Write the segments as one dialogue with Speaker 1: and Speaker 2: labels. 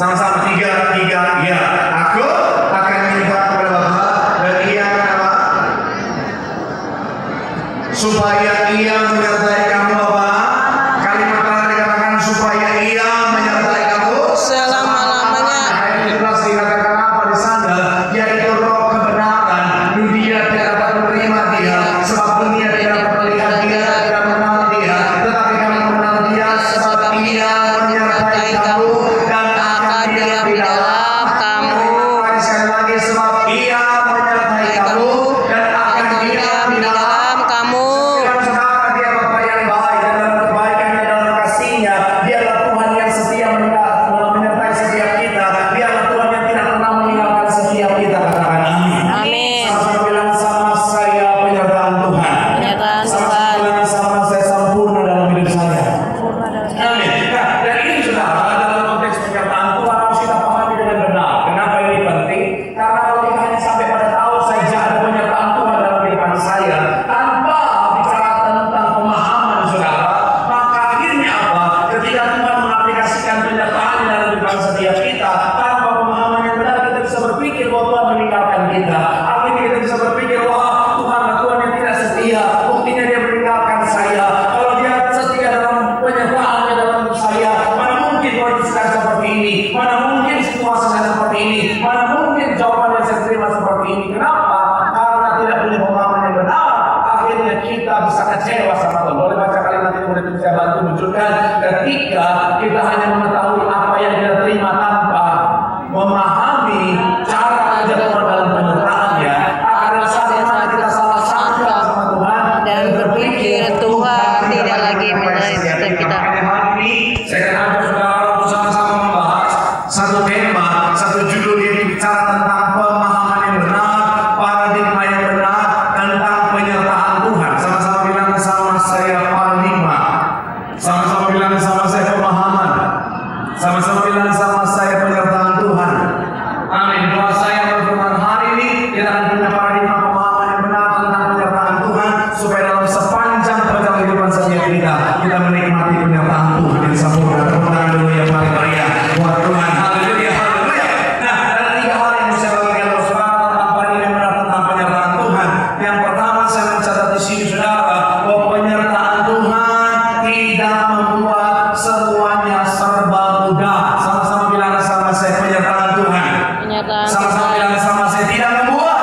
Speaker 1: Sama-sama tiga, ya. Aku akan minta kepada Bapa dan Ia akan apa? Supaya Ia menyertai kamu apa? Kalimat terakhir dikatakan supaya Ia menyertai kamu
Speaker 2: selama-lamanya.
Speaker 1: Ayat 11 dikatakan apa di sana? Yaitu roh kebenaran. Dunia tidak dapat menerima Dia, sebab dunia tidak dapat melihat Dia, tidak mengenal Dia. Tetapi kamu mengenal Dia, sebab Ia menyertai kamu dan akan diam di dalam kamu. Sekali lagi, sebab Ia menyertai kamu dan akan diam di dalam
Speaker 2: kamu.
Speaker 1: Saudara, Dia Bapa yang baik dan dalam kebaikannya, dalam kasih-Nya, Dialah Tuhan yang setia menyertai setiap kita. Dialah Tuhan yang tidak pernah meninggalkan setiap kita. Katakan amin.
Speaker 2: Amin.
Speaker 1: Sama bilang sama saya penyertaan Tuhan.
Speaker 2: Penyertaan
Speaker 1: Sama
Speaker 2: Tuhan.
Speaker 1: bilang sama saya sempurna dalam hidup saya. Amin. Nah, dan ini saudara, dalam konteks penyertaan Tuhan harus kita pahami dengan benar. Kenapa ini penting? Karena kalau kita hanya sampai pada tahu saja ada penyertaan Tuhan dalam kehidupan saya, tanpa bicara tentang pemahaman saudara, maka akhirnya apa? Ketika Tuhan mengaplikasikan penyertaan dalam kehidupan setiap kita, tanpa pemahaman yang benar, kita bisa berpikir bahwa Tuhan meninggalkan kita. Akhirnya kita bisa berpikir, wah Tuhanlah Tuhan yang tidak setia. Buktinya Dia meninggalkan saya. Kalau Dia setia dalam penyertaannya dalam hidup saya, mana mungkin kondisi seperti ini? Mana mungkin situasi seperti ini? Mana mungkin jawaban yang saya terima seperti ini? Kenapa? Karena tidak punya pemahaman yang benar. Akhirnya kita bisa kecewa sama Tuhan. Boleh baca kalimat ini, boleh saya bantu munculkan. Ketika kita hanya mengetahui apa yang kita terima tanpa memahami cara kerja Tuhan dalam penyertaannya, akan sama kita salah sangka sama Tuhan
Speaker 2: Dan berpikir Tuhan tidak lagi menyertai setiap kita.
Speaker 1: Hari ini saya akan ajak saudara untuk sama-sama membahas satu tema, satu judul yang bicara tentang pemahaman yang benar, paradigma yang benar tentang penyertaan Tuhan. Sama-sama bilang sama saya paradigma. Sama-sama bilang sama saya pemahaman. Sama-sama bilang sama saya penyertaan Tuhan. Amin. Doa saya berfirman hari ini kita akan punya paradigma pemahaman yang benar tentang penyertaan Tuhan, supaya dalam sepanjang perjalanan kehidupan setiap kita menikmati penyertaan Tuhan yang sempurna. Tepuk tangan dulu yang paling meriah buat Tuhan. Haleluya, haleluya. Nah, ada tiga hal yang saya bagikan kepada saudara tentang paradigma yang benar tentang penyertaan Tuhan. Yang pertama, saya mencatat di sini saudara, bahwa penyertaan Tuhan tidak membuat semuanya serba mudah. Sama-sama bilang sama saya penyertaan Tuhan.
Speaker 2: Penyertaan
Speaker 1: Sama-sama bilang sama saya tidak membuat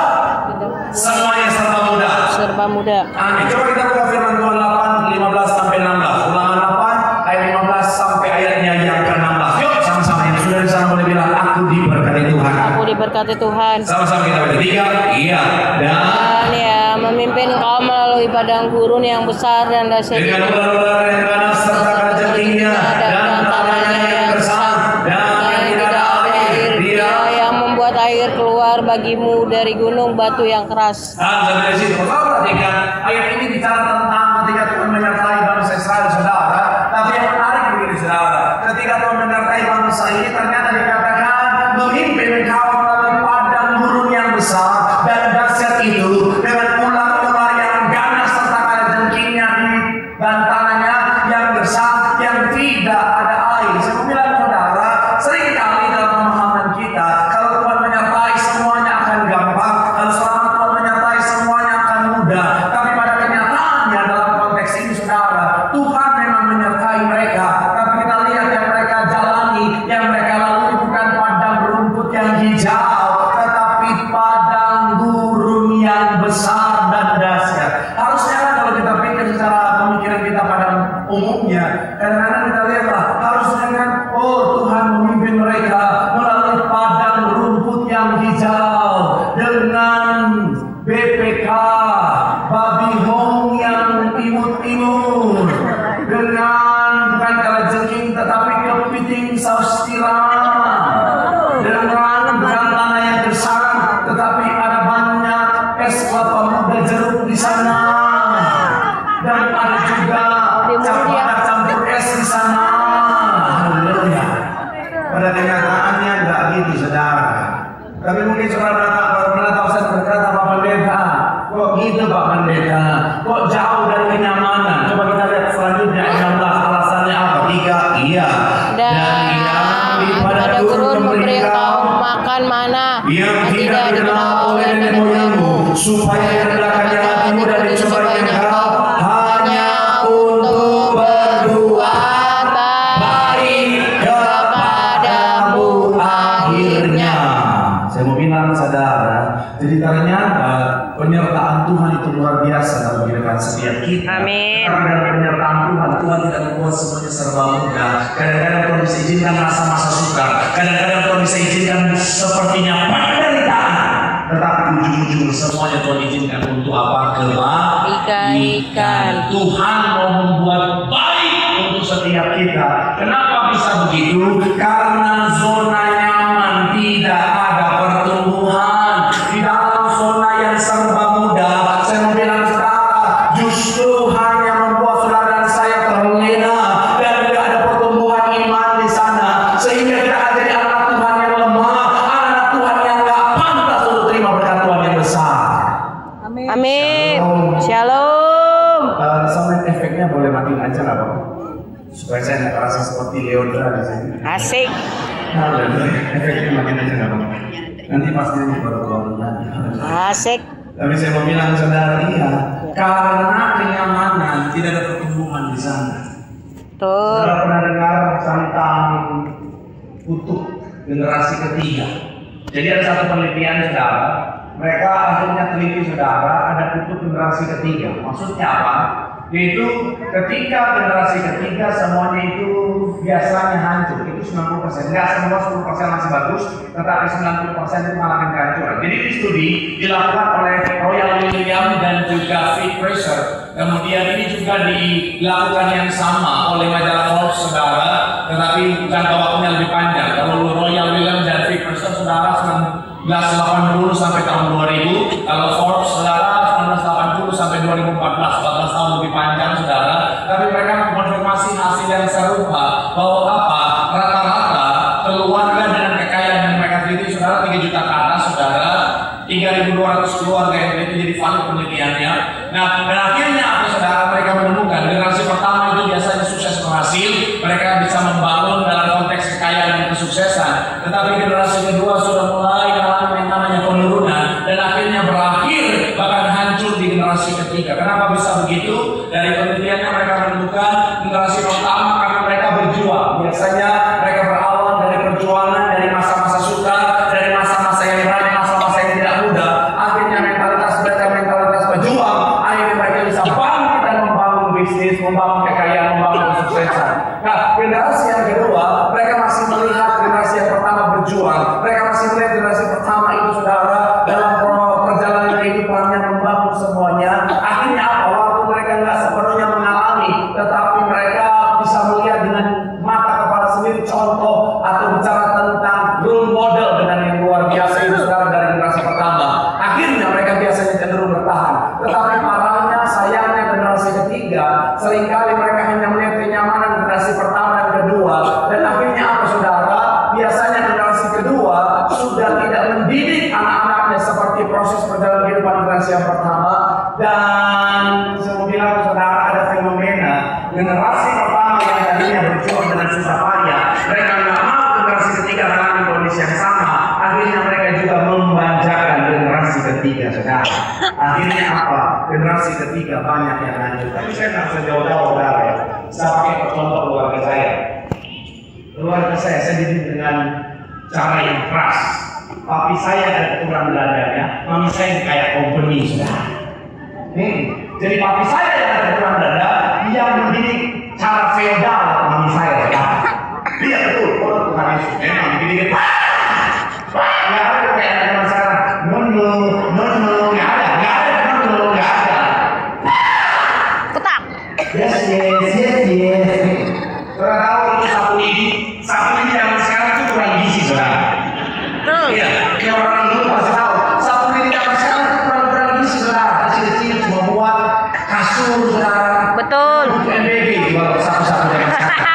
Speaker 1: semuanya serba mudah.
Speaker 2: serba mudah.
Speaker 1: Amin. Coba kita buka firman Tuhan 8, 15 sampai 16. Ulangan 8 ayat 15 sampai ayatnya yang ke-16. Yuk sama-sama yang sudah di sana boleh bilang aku diberkati Tuhan.
Speaker 2: Aku diberkati Tuhan.
Speaker 1: Sama-sama kita baca. Tiga. Iya. Dan
Speaker 2: Dan ya memimpin kaum melalui padang gurun yang besar dan
Speaker 1: dengan
Speaker 2: dahsyat.
Speaker 1: ular-ular yang ganas serta kalajengkingnya dan tanahnya yang gersang dan yang tidak ada air. Dia
Speaker 2: yang membuat air keluar bagimu dari gunung batu yang keras.
Speaker 1: sampai di situ. Saudara perhatikan ayat ini bicara tentang ketika Tuhan menyertai bangsa Israel, saudara. Tapi yang menarik begini, saudara. Ketika Tuhan menyertai bangsa ini, ternyata dikatakan memimpin kaum melalui padang gurun yang besar dan dahsyat itu dengan ular-ular yang ganas serta kalajengkingnya dan tanahnya yang gersang yang tidak ada air. Saya mau bilang saudara, seringkali dalam pemahaman kita, kalau Tuhan menyertai semuanya akan gampang, kalau selama Tuhan menyertai semuanya akan mudah. Tapi pada kenyataannya dalam konteks ini saudara, Tuhan memang menyertai mereka. Tapi kita lihat yang mereka jalani, yang mereka lalui bukan padang rumput yang hijau, tetapi padang gurun yang besar dan dahsyat. Harusnya kan kalau kita pikir secara pemikiran kita pada umumnya, kadang-kadang kita lihatlah harusnya kan, oh Tuhan memimpin mereka melalui padang rumput yang hijau dengan BPK babi hong yang imut-imut, dengan bukan kalajengking tetapi kepiting saus tiram, dengan bukan tanah yang gersang tetapi ada banyak es kelapa muda jeruk di sana, dan ada juga campuran campur es di sana. Haleluya. Pada kenyataannya enggak gitu saudara. Tapi mungkin saudara pernah tahu saya berkata Pak Pendeta, kok gitu Pak Pendeta, kok jauh dari kenyamanan. Coba kita lihat selanjutnya ayat 16, alasannya apa? 3, iya. Dan yang di pada gurun
Speaker 2: diberi engkau makan mana
Speaker 1: yang tidak dikenal oleh nenek moyangmu, supaya direndahkannya hatimu dan dicobanya engkau hanya untuk berbuat baik kepadamu akhirnya. Saya mau bilang saudara, jadi ternyata penyertaan Tuhan itu luar biasa dalam kehidupan setiap kita.
Speaker 2: Amin.
Speaker 1: Karena dalam penyertaan Tuhan, Tuhan tidak membuat semuanya serba mudah. Kadang-kadang Tuhan bisa izinkan masa-masa sukar. Kadang-kadang Tuhan bisa izinkan sepertinya penderitaan. Tetapi ujung-ujung semuanya Tuhan izinkan untuk apa? Kebaikan. Tuhan mau membuat baik untuk setiap kita. Kenapa bisa begitu? Karena zona nyaman, tidak ada pertumbuhan. Di dalam zona yang serba mudah, saya mau bilang saudara, justru hanya membuat saudara dan saya terlena dan tidak ada pertumbuhan iman di sana, sehingga kita akan jadi anak Tuhan yang lemah, anak Tuhan yang gak pantas untuk terima berkat Tuhan yang besar.
Speaker 2: Amin. Shalom.
Speaker 1: Sound efeknya boleh matiin aja nggak Pak? Supaya saya nggak terasa seperti Leodra di sini.
Speaker 2: Asik.
Speaker 1: Nah, efeknya matiin aja nggak Pak? Nanti pasti ini baru keluar nyanyi.
Speaker 2: Asik.
Speaker 1: Tapi saya mau bilang saudara, iya, karena kenyamanan tidak ada pertumbuhan di sana.
Speaker 2: Tuh.
Speaker 1: Saudara pernah dengar tentang kutub generasi ketiga? Jadi ada satu penelitian saudara, mereka akhirnya teliti saudara, ada kutub generasi ketiga. Maksudnya apa? Yaitu ketika generasi ketiga semuanya itu biasanya hancur, itu 90%. Enggak semua 10% masih bagus, tetapi 90% itu mengalami kehancuran. Jadi ini studi dilakukan oleh Royal William dan juga Fit Fraser. Kemudian ini juga dilakukan yang sama oleh majalah Forbes saudara, tetapi jangka waktunya lebih panjang. Kalau Royal William dan Fit Fraser saudara 1980 sampai tahun 2000, kalau Forbes saudara 1980 sampai 2014, 14 tahun lebih panjang saudara. Tapi mereka mengkonfirmasi hasil yang serupa bahwa apa? Rata-rata keluarga dengan kekayaan yang mereka teliti saudara 3 juta ke atas saudara, 3.200 keluarga yang teliti, jadi valid penelitiannya. Nah, dan akhirnya apa saudara, mereka menemukan generasi pertama itu biasanya sukses berhasil, mereka bisa membangun dalam konteks kekayaan dan kesuksesan. Tetapi generasi kedua sudah mulai mengalami yang namanya penurunan dan akhirnya berakhir bahkan hancur di generasi ketiga. Kenapa bisa begitu? Dari penelitiannya mereka menemukan generasi pertama karena mereka berjuang. Biasanya mereka berawal dari perjuangan, dari masa-masa sukar, dari masa-masa yang berat, masa-masa yang tidak mudah. Akhirnya mentalitas mereka mentalitas berjuang. Akhirnya mereka bisa bangkit dan membangun bisnis, membangun kekayaan, membangun kesuksesan. Nah, generasi yang kedua, mereka masih melihat generasi yang pertama berjuang. Mereka masih melihat generasi pertama itu saudara dalam perjalanan kehidupannya membangun semuanya. Akhirnya apa? Waktu mereka nggak sepenuhnya mengalami, tetapi mereka bisa melihat dengan mata kepala sendiri contoh atau bicara tentang role model dengan yang luar biasa itu saudara dari generasi pertama. Akhirnya mereka biasanya cenderung bertahan. Tetapi parahnya, sayangnya generasi ketiga seringkali mereka hanya melihat kenyamanan generasi pertama dan kedua, dan akhirnya apa saudara? Biasanya generasi kedua sudah tidak mendidik anak-anaknya seperti proses perjalanan kehidupan generasi yang pertama. Dan saya mau bilang saudara, ada fenomena generasi pertama yang tadinya berjuang dengan susah payah, mereka nggak mau generasi ketiga mengalami kondisi yang sama. Akhirnya mereka juga membanjakan generasi ketiga saudara. Akhirnya apa? Generasi ketiga banyak yang hancur. Tapi saya nggak usah jauh-jauh saudara ya. Saya pakai contoh keluarga saya. Keluarga saya dididik dengan cara yang keras. Papi saya ada keturunan Belandanya, mami saya kayak company saudara. Jadi papi saya yang ada keturunan Belanda, dia mendidik cara feodal mami saya saudara. Dia betul, kalau Tuhan Yesus memang dididik. Nggak ada kayak zaman sekarang. No, nggak ada.
Speaker 2: Ketak.
Speaker 1: Yes. Saudara tahu itu sapu lidi zaman sekarang itu kurang gizi saudara.
Speaker 2: Tuh.
Speaker 1: Iya, ini orang dulu pasti tahu. Sapu lidi zaman sekarang itu kurang gizi saudara. Kecil-kecil cuma buat kasur saudara.
Speaker 2: Betul.
Speaker 1: Untuk MBB kalau sapu-sapu zaman sekarang.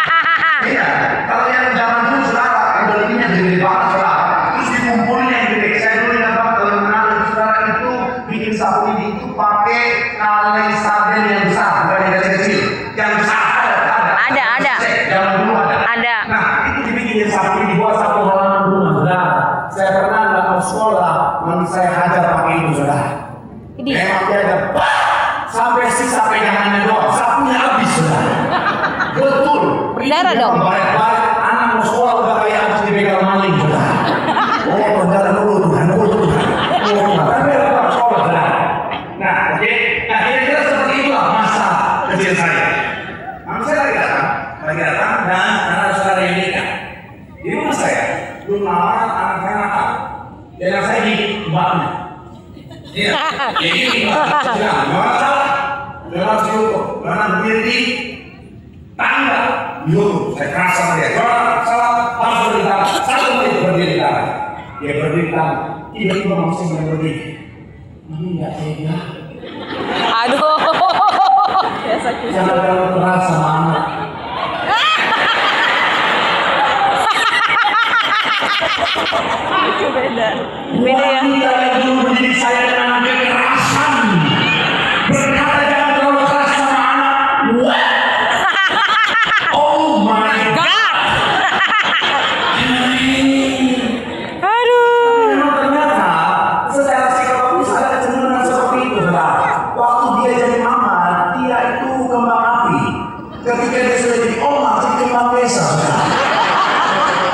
Speaker 1: Iya, kalau yang zaman dulu saudara, MBB-nya gede banget saudara. Terus dikumpulin yang gede. Saya dulu ingat banget kalau mengenal saudara itu bikin sapu lidi itu pakai kaleng sarden yang besar, bukan yang kecil-kecil. Yang besar ada.
Speaker 2: Ada.
Speaker 1: Zaman dulu ada.
Speaker 2: ada.
Speaker 1: Nah, itu dibikin jadi sapu di bawah satu halaman rumah, saudara. Saya pernah nggak mau sekolah, nanti saya hajar pakai itu, saudara.
Speaker 2: Ini.
Speaker 1: Memang dia ada sampai sisa pegangannya doang, sapunya habis, saudara. Betul.
Speaker 2: Berdarah dong.
Speaker 1: Baik-baik, anak mau sekolah udah kayak habis dipegang maling, saudara. Oh, berdarah dulu Tuhan, oh Tuhan. Oh, tapi orang sekolah, saudara. Nah, oke. Nah, kira-kira seperti itulah masa kecil saya. Saya lagi datang dan anak saudara yang nikah. Di rumah saya, belum lama anak saya nakal. Dan anak saya di mbaknya. Iya, ini mbak. Gimana salah? Jangan diukur. Karena berdiri di tangga. Diukur. Saya keras sama dia. Jangan salah. Harus berdiri di tangga. 1 menit berdiri di tangga. Dia berdiri di tangga. Tiba-tiba maksudnya yang berdiri. Mami nggak tega.
Speaker 2: Aduh.
Speaker 1: Jangan terlalu keras sama anak.
Speaker 2: Itu beda ya.
Speaker 1: Wanita yang dulu mendidik saya dengan kekerasan berkata jangan terlalu keras sama anak. What? Oh my God.
Speaker 2: Aduh.
Speaker 1: Memang ternyata secara psikologis ada kecenderungan seperti itu, saudara. Waktu dia jadi mama, dia itu kembang api. Ketika dia sudah jadi oma, jadi kembang desa, saudara.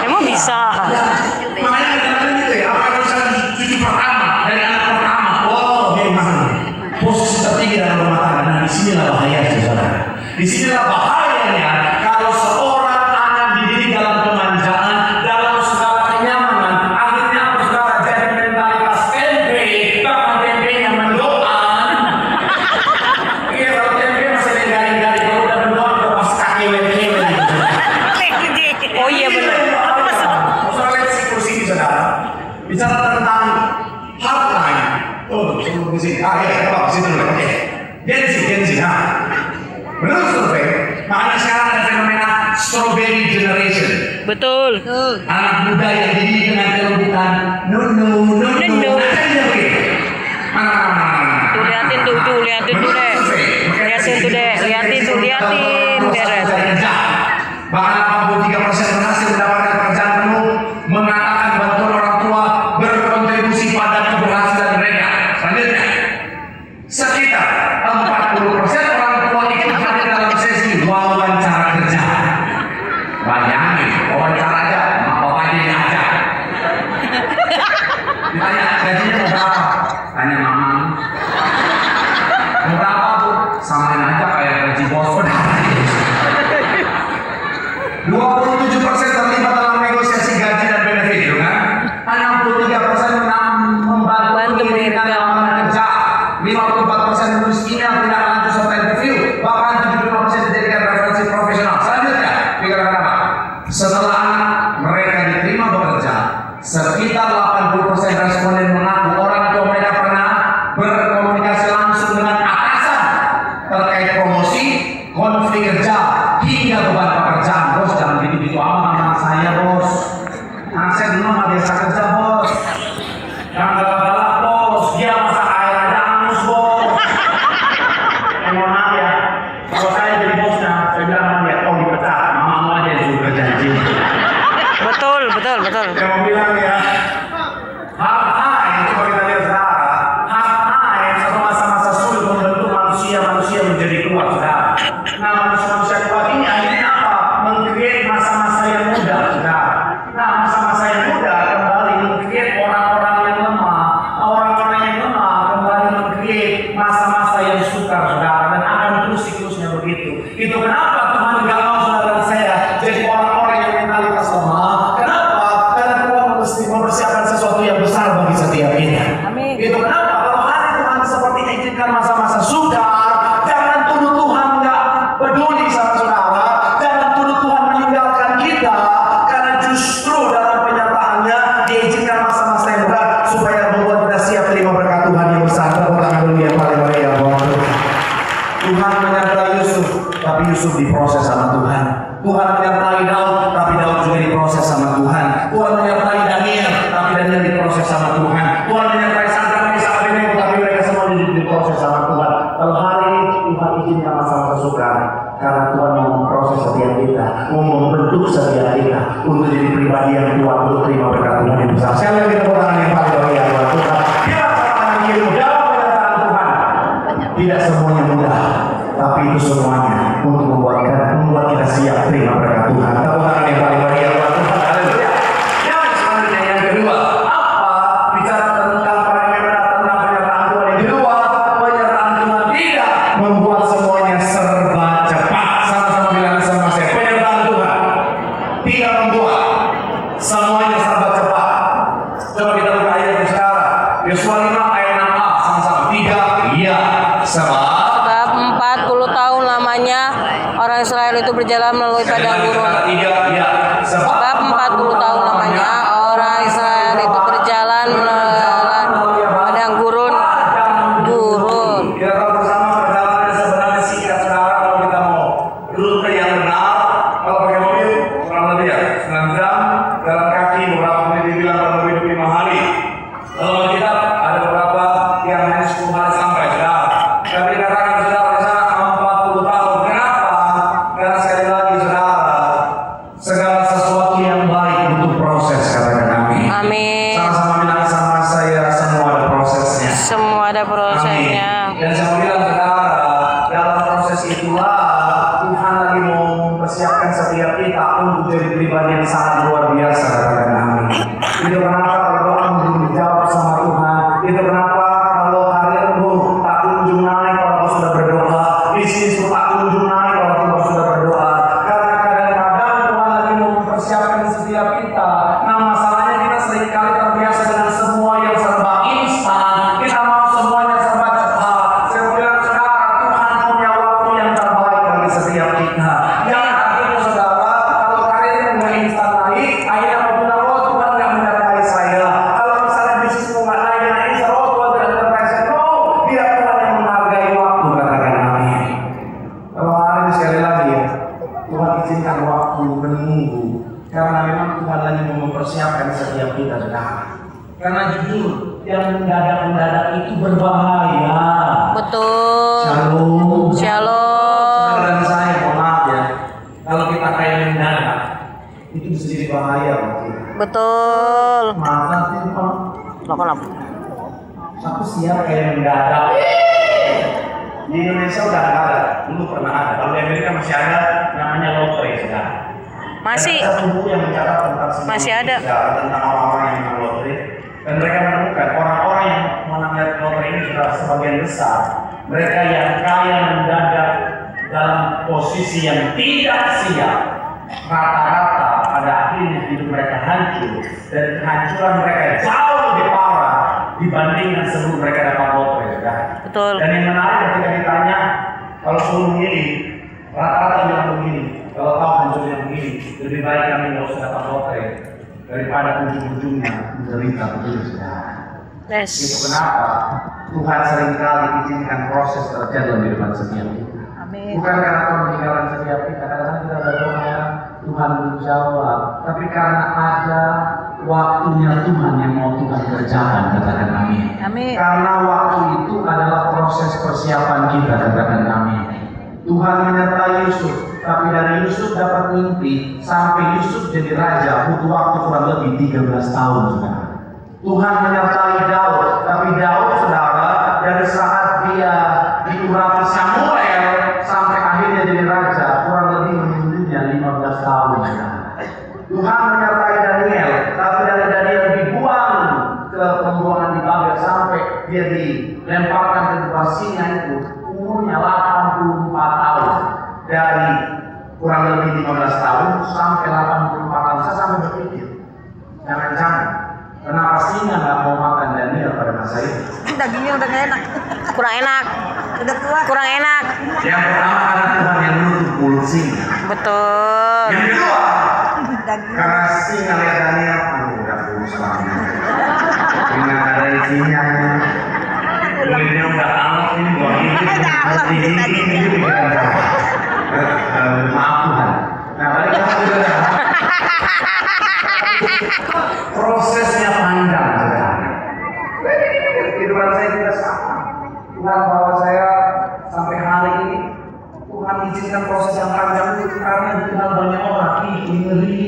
Speaker 2: Emang bisa.
Speaker 1: Makanya kadang-kadang gitu ya, apa yang bisa cucu pertama dari anak pertama, wow, memang posisi tertinggi dalam rumah tangga. Nah, disinilah bahayanya, saudara. Disinilah bahayanya kalau seorang anak dididik dalam kemanjaan, dalam segala kenyamanan, akhirnya apa, saudara, jadi mentalitas tempe, bahkan tempe-nya mendoan. Iya, kalau tempe masih ada garing-garing, kalau udah mendoan, udah pas kaki lewe-lewe gitu.
Speaker 2: Oh iya benar.
Speaker 1: Bicara tentang hotline. Oh, sebelum di sini. Ya, Pak, situ dulu. Oke. Gen Z. Nah, menurut survei, makanya sekarang ada fenomena strawberry generation.
Speaker 2: Betul.
Speaker 1: Anak muda yang dididik dengan kelembutan. No. Nah, dia begitu. Mana.
Speaker 2: Tuh liatin tuh deh. Liatin tuh, beres.
Speaker 1: Bahkan 83% berhasil mendapatkan pekerjaan penuh, mengatakan bantuan orang tua berkontribusi pada keberhasilan mereka. Selanjutnya, sekitar 40% orang tua ikut hadir dalam sesi wawancara kerja. Bayangin, wawancara aja, bapak aja yang ajak. Ditanya, gajinya mau berapa? Tanya mama. Mau berapa, Bu? Samain aja kayak gaji bos. 27% terlibat dalam negosiasi gaji dan benefit, kan? 63% membantu pendidikan lamaran kerja, 54% menulis email tidak lanjut serta interview, bahkan 75% dijadikan referensi profesional. Selanjutnya, dikatakan apa? Setelah mereka diterima bekerja, sekitar 80% responden mengaku orang tua mereka pernah berkomunikasi langsung dengan atasan terkait promosi, konflik kerja, hingga beban pekerjaan. Bos, jangan gitu-gitu amat anak saya, bos. Anak saya dulu mah biasa kerja, bos. Jangan galak-galak, bos. Dia masak air aja angus, bos. Mohon maaf ya, kalau saya jadi bosnya, saya bilang sama dia, oh dipecat, mamamu aja yang suruh kerja di sini.
Speaker 2: Betul.
Speaker 1: Saya mau bilang ya, hak itu kalau kita lihat, saudara, hak satu masa-masa sulit membentuk manusia menjadi kuat, saudara. Nah, manusia kuat ini akhirnya apa? Meng-create masa-masa yang muda, saudara. Nah, masa-masa yang muda kembali meng-create orang-orang yang lemah. Orang-orang yang lemah kembali meng-create masa-masa yang sukar, saudara. Dan akan terus siklusnya begitu. Itu kenapa Tuhan gak mau saudara saya jadi orang-orang yang mentalitas lemah. Kenapa? Karena Tuhan mesti mempersiapkan sesuatu yang besar bagi setiap kita.
Speaker 2: Amin.
Speaker 1: Itu kenapa? Kalau hari Tuhan seperti izinkan masa-masa sukar, jangan tuduh Tuhan nggak peduli sama saudara. Jangan tuduh Tuhan meninggalkan kita, karena justru dalam penyataannya diizinkan masa-masa yang berat supaya membuat kita siap terima berkat Tuhan yang besar. Tepuk tangan dulu yang paling meriah buat Tuhan menyertai Yusuf, tapi Yusuf diproses sama Tuhan. Tuhan menyertai Daud, tapi Daud juga diproses sama Tuhan. Tuhan menyertai Daniel, tapi Daniel diproses sama Tuhan. Tuhan menyertai Sadrak, Mesak, Abednego, tapi mereka semua diproses sama Tuhan. Kalau hari ini Tuhan izinkan masa-masa sukar, karena Tuhan mau memproses setiap kita, mau membentuk membentuk setiap kita untuk jadi pribadi yang kuat untuk terima berkat Tuhan yang besar. Saya lagi tepuk tangan yang paling bagi Tuhan. Kita tangan kiri jauh kedatangan Tuhan. Tidak semuanya mudah, tapi itu semuanya untuk membuat kita siap terima berkat Tuhan. Tepuk tangan yang paling bagi Tuhan. Haleluya. Yang selanjutnya yang kedua, apa bicara tentang penyertaan Tuhan yang kedua, penyertaan Tuhan tidak membuat semuanya serba cepat. Sama-sama bilang sama saya, penyertaan Tuhan tidak membuat semuanya serba cepat. Coba kita buka ayat sekarang. Yosua 5 ayat 6a, sama-sama. 3, iya. Sebab
Speaker 2: 40 tahun lamanya orang Israel itu berjalan melalui padang gurun.
Speaker 1: Sebab
Speaker 2: 40 tahun lamanya orang Israel itu berjalan melalui padang gurun.
Speaker 1: Kita tahu bersama perjalanan sebenarnya singkat sekarang kalau kita mau rute yang benar. Kalau pakai mobil kurang lebih ya 9 jam, jalan kaki beberapa menit dibilang kurang lebih 5 hari. Kalau kita ada beberapa yang hanya 10 hari sampai sudah. Tapi dikatakan sudah di sana 40 tahun. Kenapa? Karena sekali lagi saudara, segala sesuatu yang baik butuh proses, katakan amin.
Speaker 2: Amin.
Speaker 1: Sama-sama bilang sama saya, semua ada prosesnya.
Speaker 2: Semua ada prosesnya.
Speaker 1: Dan saya mau bilang saudara, dalam proses itulah Tuhan lagi mau mempersiapkan setiap kita untuk jadi pribadi yang sangat luar biasa, katakan amin. Itu kenapa kalau doa belum dijawab sama Tuhan. Itu kenapa kalau karirmu tak kunjung naik kalau kau sudah berdoa. Bisnismu tak kunjung naik kalau kau sudah berdoa. Karena kadang-kadang Tuhan lagi mau mempersiapkan setiap kita. Nah masalahnya kita seringkali terbiasa dengan semua yang serba instan. Kita mau semuanya serba cepat. Saya bilang saudara, Tuhan punya waktu yang terbaik bagi setiap kita. Jangan akhirnya saudara, kalau karirnya nggak instan naik, akhirnya mau bilang, oh Tuhan nggak menyertai saya. Kalau misalnya bisnismu nggak naik dengan instan, oh Tuhan tidak menyertai saya. No, biar Tuhan yang menghargai waktu, katakan amin. Kalau hari ini sekali lagi ya, Tuhan izinkan waktu menunggu. Karena memang Tuhan lagi mau mempersiapkan setiap kita, saudara. Karena jujur, yang mendadak-mendadak itu berbahaya.
Speaker 2: Betul.
Speaker 1: Shalom.
Speaker 2: Shalom.
Speaker 1: Dan saya mohon maaf ya, kalau kita kayak mendadak, itu bisa jadi bahaya buat kita.
Speaker 2: Betul.
Speaker 1: Maaf nanti Pak,
Speaker 2: Kenapa?
Speaker 1: aku siap kayak mendadak. Di Indonesia udah nggak ada, dulu pernah ada. Kalau di Amerika masih ada, namanya lotre, saudara.
Speaker 2: Masih.
Speaker 1: Ada satu buku yang mencatat tentang semua
Speaker 2: Masih ada.
Speaker 1: sejarah tentang orang-orang yang menang lotre. Dan mereka menemukan orang-orang yang menang lotre ini sudah sebagian besar. Mereka yang kaya mendadak dalam posisi yang tidak siap. Rata-rata pada akhirnya hidup mereka hancur. Dan kehancuran mereka jauh lebih parah dibandingkan sebelum mereka dapat lotre.
Speaker 2: Betul.
Speaker 1: Dan yang menarik ketika ditanya, kalau suruh memilih, rata-rata bilang begini, kalau tahu hancurnya begini, lebih baik kami nggak usah dapat lotre daripada ujung-ujungnya menderita begitu, saudara.
Speaker 2: Yes.
Speaker 1: Itu kenapa Tuhan seringkali izinkan proses terjadi dalam kehidupan setiap kita.
Speaker 2: Amin.
Speaker 1: Bukan karena Tuhan meninggalkan setiap kita, kadang-kadang kita berdoa, Tuhan menjawab, tapi karena ada waktunya Tuhan yang mau Tuhan kerjakan, katakan amin.
Speaker 2: Amin.
Speaker 1: Karena waktu itu adalah proses persiapan kita, katakan amin. Tuhan menyertai Yusuf, tapi dari Yusuf dapat mimpi sampai Yusuf jadi raja butuh waktu kurang lebih 13 tahun, saudara. Tuhan menyertai Daud, tapi Daud, saudara, dari saat dia diurapi Samuel sampai akhirnya jadi raja kurang lebih menunggunya 15 tahun, saudara. Tuhan menyertai Daniel, tapi dari Daniel dibuang ke pembuangan di Babel sampai dia dilemparkan ke gua singa itu umurnya 84 tahun. Dari kurang lebih 15 tahun sampai 84 tahun. Saya sampai berpikir, jangan-jangan kenapa singa nggak mau makan Daniel pada masa itu?
Speaker 2: Dagingnya udah gak enak. Kurang enak. Udah tua. Kurang enak.
Speaker 1: Yang pertama karena Tuhan yang menutup mulut singa.
Speaker 2: Betul.
Speaker 1: Yang kedua, karena singa lihat Daniel, udah kurus banget. Dengan ada isinya, kulitnya udah anget ini, buat ini pikiran saya. Maaf Tuhan. Nah, balik lagi saudara. Prosesnya panjang, saudara. Kehidupan saya tidak sama. Tuhan bawa saya sampai hari ini. Tuhan izinkan proses yang panjang itu karena dikenal banyak orang, ngeri.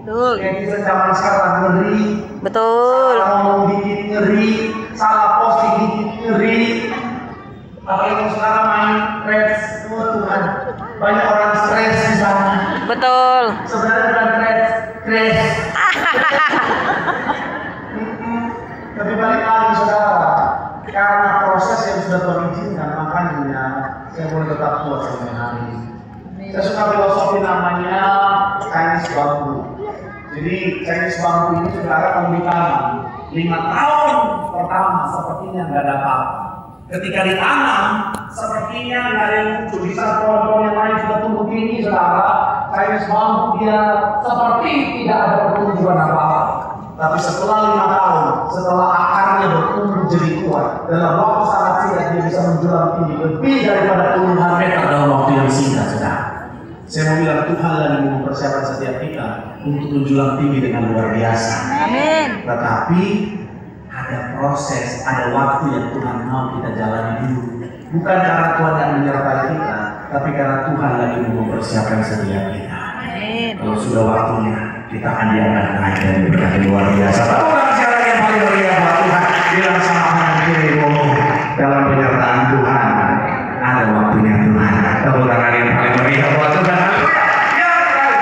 Speaker 2: Betul.
Speaker 1: Netizen zaman sekarang ngeri.
Speaker 2: Betul.
Speaker 1: Salah ngomong dikit ngeri, salah posting dikit ngeri. Apalagi sekarang main threads, oh Tuhan, banyak orang stres di sana.
Speaker 2: Betul.
Speaker 1: Sebenarnya bukan threads, crash. Tapi balik lagi saudara, karena proses yang sudah Tuhan izinkan, makanya saya boleh tetap kuat sampai hari ini. Saya suka filosofi namanya Chinese bambu. Jadi Chinese bambu ini saudara kalau ditanam 5 tahun pertama sepertinya nggak ada apa-apa. Ketika ditanam, sepertinya nggak ada yang muncul. Bisa pohon-pohon yang lain sudah tumbuh tinggi saudara. Chinese bambu dia seperti tidak ada pertumbuhan apa-apa. Tapi setelah 5 tahun, setelah akarnya bertumbuh jadi kuat, dalam waktu sangat singkat dia bisa menjulang tinggi lebih daripada puluhan meter dalam waktu yang singkat, saudara. Saya mau bilang Tuhan lagi mempersiapkan setiap kita untuk menjulang tinggi dengan luar biasa.
Speaker 2: Amin.
Speaker 1: Tetapi ada proses, ada waktu yang Tuhan mau kita jalani dulu. Bukan karena Tuhan yang menyertai kita, tapi karena Tuhan lagi mempersiapkan setiap kita.
Speaker 2: Amin.
Speaker 1: Kalau sudah waktunya, kita akan diangkat naik dari berkat yang luar biasa. Orang siapa yang paling meriah buat Tuhan? Bilang sama kanan kiri, dalam penyertaan Tuhan ada waktunya Tuhan. Tepuk tangan yang paling meriah buat Tuhan. Ya,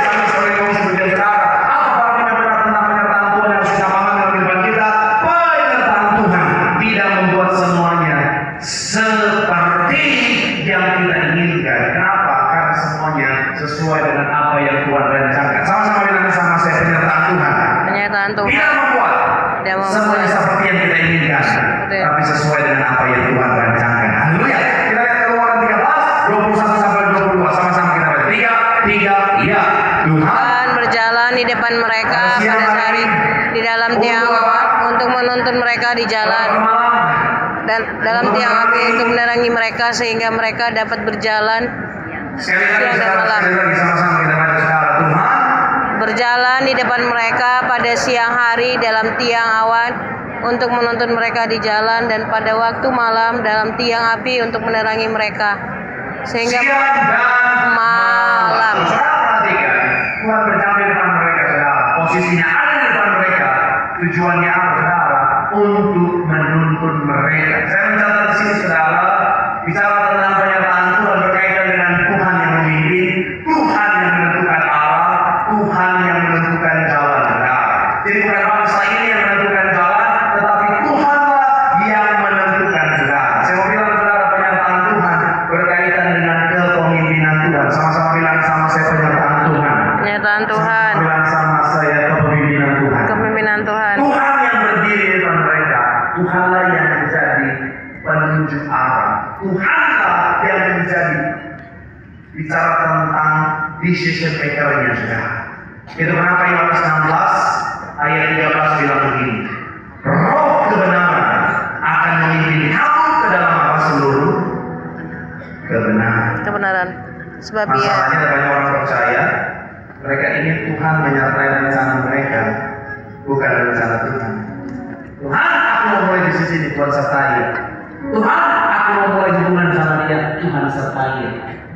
Speaker 1: kami sore ini sudah saudara. Apa artinya benar tentang penyertaan Tuhan yang harus kita pahami dalam kehidupan kita? Penyertaan Tuhan tidak membuat semuanya seperti yang kita inginkan. Kenapa? Karena semuanya sesuai dengan apa yang Tuhan rencanakan. Sama-sama bilang sama saya, penyertaan Tuhan.
Speaker 2: Penyertaan Tuhan.
Speaker 1: Tidak membuat
Speaker 2: Tidak membuat.
Speaker 1: semuanya seperti yang kita inginkan,
Speaker 2: Betul.
Speaker 1: tapi sesuai dengan apa yang Tuhan rencanakan. Haleluya. Kita lihat Keluaran 13, 21 sampai 22. Sama-sama kita baca. 3, ya. Tuhan
Speaker 2: Tuhan berjalan di depan mereka pada hari di dalam tiang awan untuk menuntun mereka di jalan dan dalam tiang api untuk menerangi mereka sehingga mereka dapat berjalan
Speaker 1: sekali lagi,
Speaker 2: siang dan malam.
Speaker 1: sekali lagi sama-sama kita baca saudara. Tuhan
Speaker 2: Berjalan di depan mereka pada siang hari dalam tiang awan untuk menuntun mereka di jalan dan pada waktu malam dalam tiang api untuk menerangi mereka sehingga
Speaker 1: siang dan
Speaker 2: malam.
Speaker 1: Saudara perhatikan, Tuhan berjalan di depan mereka, saudara. Posisinya ada di depan mereka. Tujuannya apa, saudara? Untuk menuntun mereka. Saya mencatat di sini, saudara, bicara tentang penyertaan Tuhan berkaitan dengan Tuhan yang memimpin, Tuhan yang menentukan arah, Tuhan yang menentukan jalan, saudara. Jadi bukan bangsa ini yang menentukan jalan, tetapi Tuhanlah yang menentukan, saudara. Saya mau bilang, saudara, penyertaan Tuhan berkaitan dengan kepemimpinan Tuhan. Sama-sama bilang sama saya, penyertaan Tuhan.
Speaker 2: Penyertaan Tuhan,
Speaker 1: Sama-sama bilang sama saya, kepemimpinan Tuhan.
Speaker 2: kepemimpinan Tuhan.
Speaker 1: Tuhan yang berdiri di depan mereka, Tuhanlah yang menjadi penunjuk arah. Tuhanlah yang menjadi bicara tentang decision maker-nya, saudara. Itu kenapa Yohanes 16 ayat 13 bilang begini, Roh kebenaran akan memimpin kamu ke dalam apa seluruh kebenaran.
Speaker 2: Kebenaran. Sebab ia
Speaker 1: Masalahnya ada banyak orang percaya mereka ingin Tuhan menyertai rencana mereka, bukan rencana Tuhan. Tuhan, aku mau mulai bisnis ini, Tuhan sertai. Tuhan, aku mau mulai hubungan sama dia, Tuhan sertai.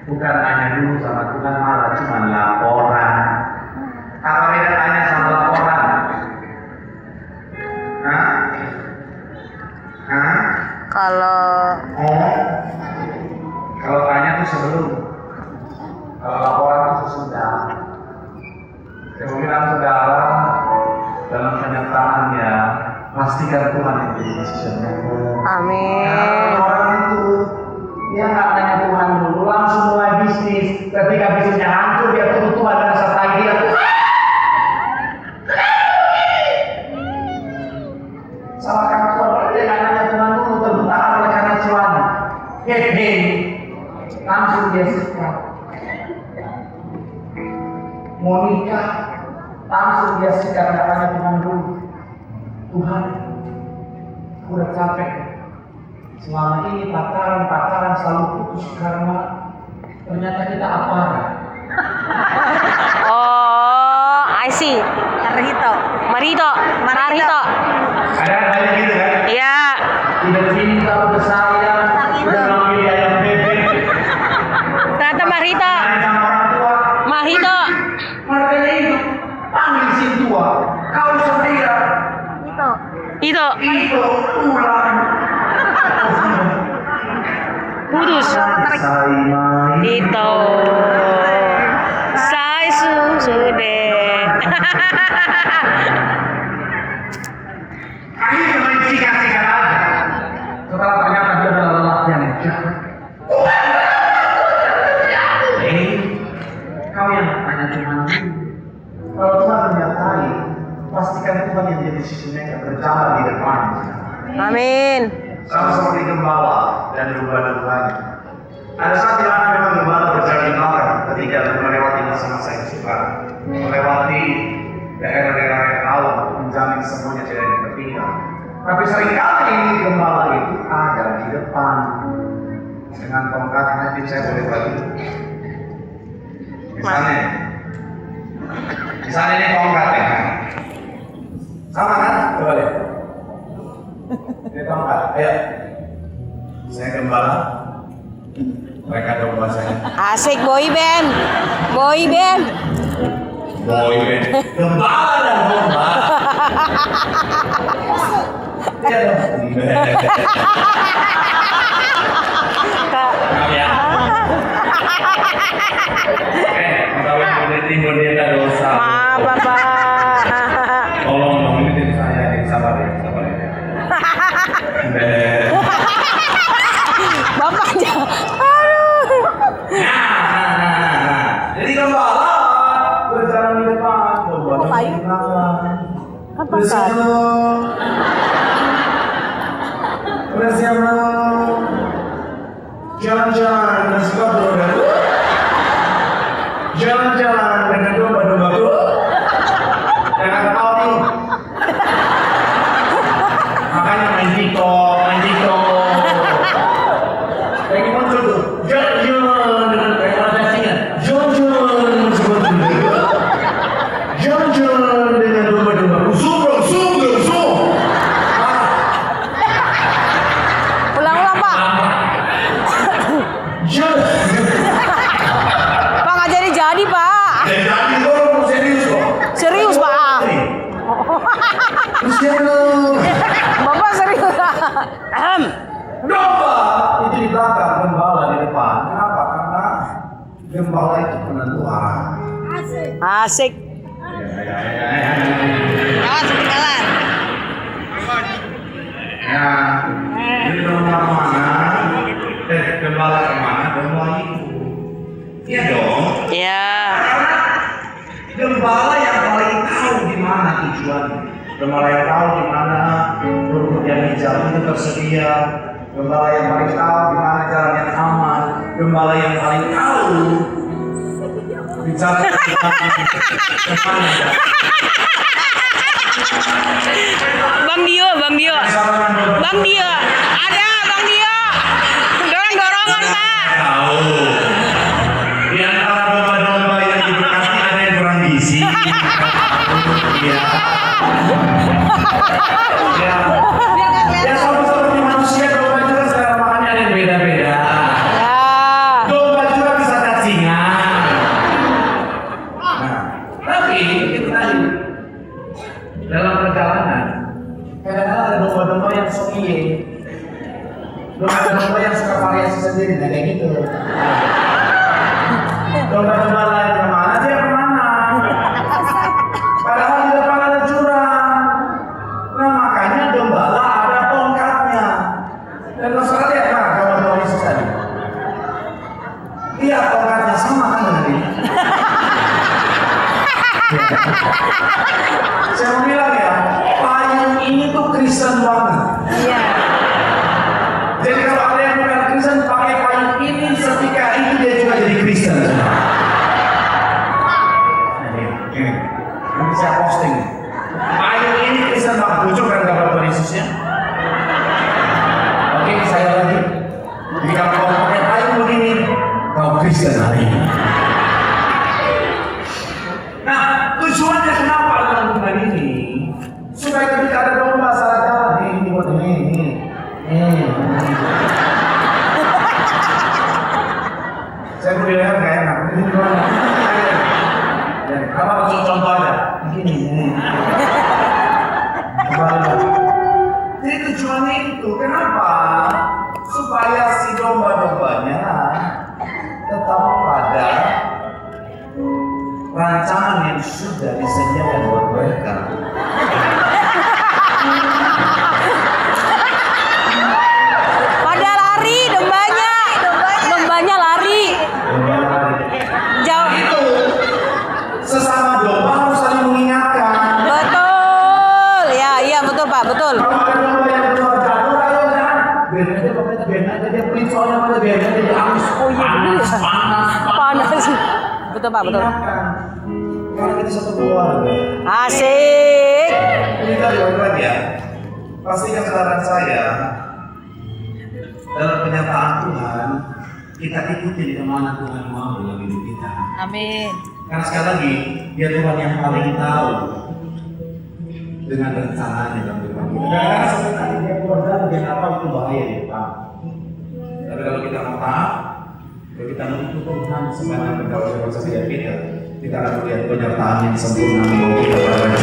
Speaker 1: Bukan tanya dulu sama Tuhan, malah cuma laporan. Apa beda tanya sama laporan? Hah? Hah?
Speaker 2: kalau
Speaker 1: Oh, kalau tanya tuh sebelum, kalau laporan itu sesudah. Saya mau bilang saudara, dalam penyertaannya pastikan Tuhan yang jadi decision maker.
Speaker 2: amin.
Speaker 1: Nah, orang itu dia nggak tanya Tuhan dulu, langsung mulai bisnis. Ketika bisnisnya hancur, dia tuduh Tuhan dan sertai dia. Salahkan Tuhan, dia nggak nanya Tuhan dulu, terbutakan oleh karena cuan. Hehe, langsung dia sikap. Mau nikah, langsung dia sikap, nggak tanya Tuhan dulu. Tuhan, aku udah capek. Selama ini pacaran selalu putus karena ternyata kita aparat.
Speaker 2: Oh, I see. Marito. Marito.
Speaker 1: Ada banyak gitu kan?
Speaker 2: Iya.
Speaker 1: Udah cinta, udah sayang, udah manggil ayam bebek.
Speaker 2: Ternyata Marito.
Speaker 1: Nanya sama orang tua.
Speaker 2: Marito.
Speaker 1: Makanya itu panggil si tua. Kau setia.
Speaker 2: Itu
Speaker 1: Itu ulang.
Speaker 2: putus.
Speaker 1: Saimai.
Speaker 2: Itu saya sudah.
Speaker 1: Akhirnya main sikat-sikat aja. Setelah ternyata dia adalah lelaki yang jahat. Kau yang tanya cuma kalau Tuhan menyertai, pastikan Tuhan yang jadi sisi mereka berjalan di depan.
Speaker 2: Amin.
Speaker 1: Sama seperti gembala dan domba-dombanya. Ada saat di mana memang gembala berjalan di belakang ketika melewati masa-masa yang sukar, melewati daerah-daerah yang rawan, menjamin semuanya tidak ditinggal. Tapi seringkali gembala itu ada di depan dengan tongkat. Nanti saya boleh bagi. Misalnya ini tongkat ya, sama kan? Coba lihat. Ini tongkat, ayo. Saya gembala, mereka domba saya.
Speaker 2: Asik boy band. Boy band.
Speaker 1: Boy band. Gembala dan domba. Iya dong. Maaf ya. Kalau timbul dia dosa.
Speaker 2: Maaf Bapak.
Speaker 1: Tolong dong, ini tim saya, sabar ya.
Speaker 2: Bapak jangan.
Speaker 1: Jadi gembala berjalan di depan, domba di belakang.
Speaker 2: Apa kan?
Speaker 1: Bersama jalan-jalan dengan domba. Jalan-jalan dengan domba-domba. Jangan tahu nih. Makanya main TikTok. Kayak gimana tuh? Jalan-jalan dengan kayak orang singa. Jalan-jalan seperti itu. Jalan-jalan dengan domba-domba. Zoom.
Speaker 2: Ulang-ulang Pak. Pak nggak jadi Pak.
Speaker 1: Jadi kok serius kok.
Speaker 2: Serius Pak. Bapak serius.
Speaker 1: Domba itu di belakang, gembala di depan. Kenapa? Karena gembala itu penentu arah.
Speaker 2: Asik. Awas ketinggalan.
Speaker 1: Ya, ini domba kemana? Gembala kemana? Domba itu. Iya dong.
Speaker 2: Ya.
Speaker 1: Karena gembala yang paling tahu di mana tujuannya. Gembala yang tahu di mana rumput yang hijau itu tersedia. Gembala yang paling tahu di mana jalan yang aman. Gembala yang paling tahu bicara tentang
Speaker 2: Bang Dio. Ada Bang Dio. Dorong-dorongan Pak.
Speaker 1: tahu. Di antara domba-domba yang diberkati ada yang kurang gizi. Iya. Ya sama seperti manusia, domba juga selera makannya ada yang beda-beda.
Speaker 2: Ya.
Speaker 1: Domba juga bisa cacingan. Nah, tapi itu tadi dalam perjalanan kadang-kadang ada domba-domba yang sokie, domba-domba yang suka variasi sendiri, nah kayak gitu. Domba-domba lain kemana dia kemana? Padahal di depan ada jurang. Nah makanya gembala ada tongkatnya. Dan masalah lihat nah domba-domba Yesus tadi. Lihat tongkatnya sama kan dengan ini. Saya mau bilang ya, payung ini tuh Kristen banget.
Speaker 2: Iya.
Speaker 1: Jadi kalau ada yang bukan Kristen pakai payung ini, setika itu dia juga jadi Kristen. Apa contoh aja? Begini. Jadi tujuannya itu, kenapa? Supaya si domba-dombanya tetap pada rancangan yang sudah disediakan buat mereka.
Speaker 2: Pada lari dombanya. Dombanya lari. Jauh.
Speaker 1: Itu sesama domba harus saling mengingatkan.
Speaker 2: Betul. Ya, iya betul Pak, betul.
Speaker 1: Kalau ada domba yang keluar jatuh, ayo kan? Biarin aja pokoknya, biarin aja dia pelit soalnya mana, biarin aja dia habis.
Speaker 2: Oh iya betul. Panas. Betul Pak, betul.
Speaker 1: Ingatkan. Karena kita satu keluarga.
Speaker 2: Asik.
Speaker 1: Ini tadi lagi ya. Pastikan saudara saya dalam penyataan Tuhan kita ikuti kemana Tuhan mau dalam hidup kita.
Speaker 2: Amin.
Speaker 1: Karena sekali lagi dia Tuhan yang paling tahu dengan rencananya dalam hidup kita. Karena sebenarnya dia keluarga dia apa itu bahaya di depan. Tapi kalau kita mau taat, kalau kita mengikuti Tuhan sebenarnya berkata-kata kita akan melihat penyertaan yang sempurna untuk kita pada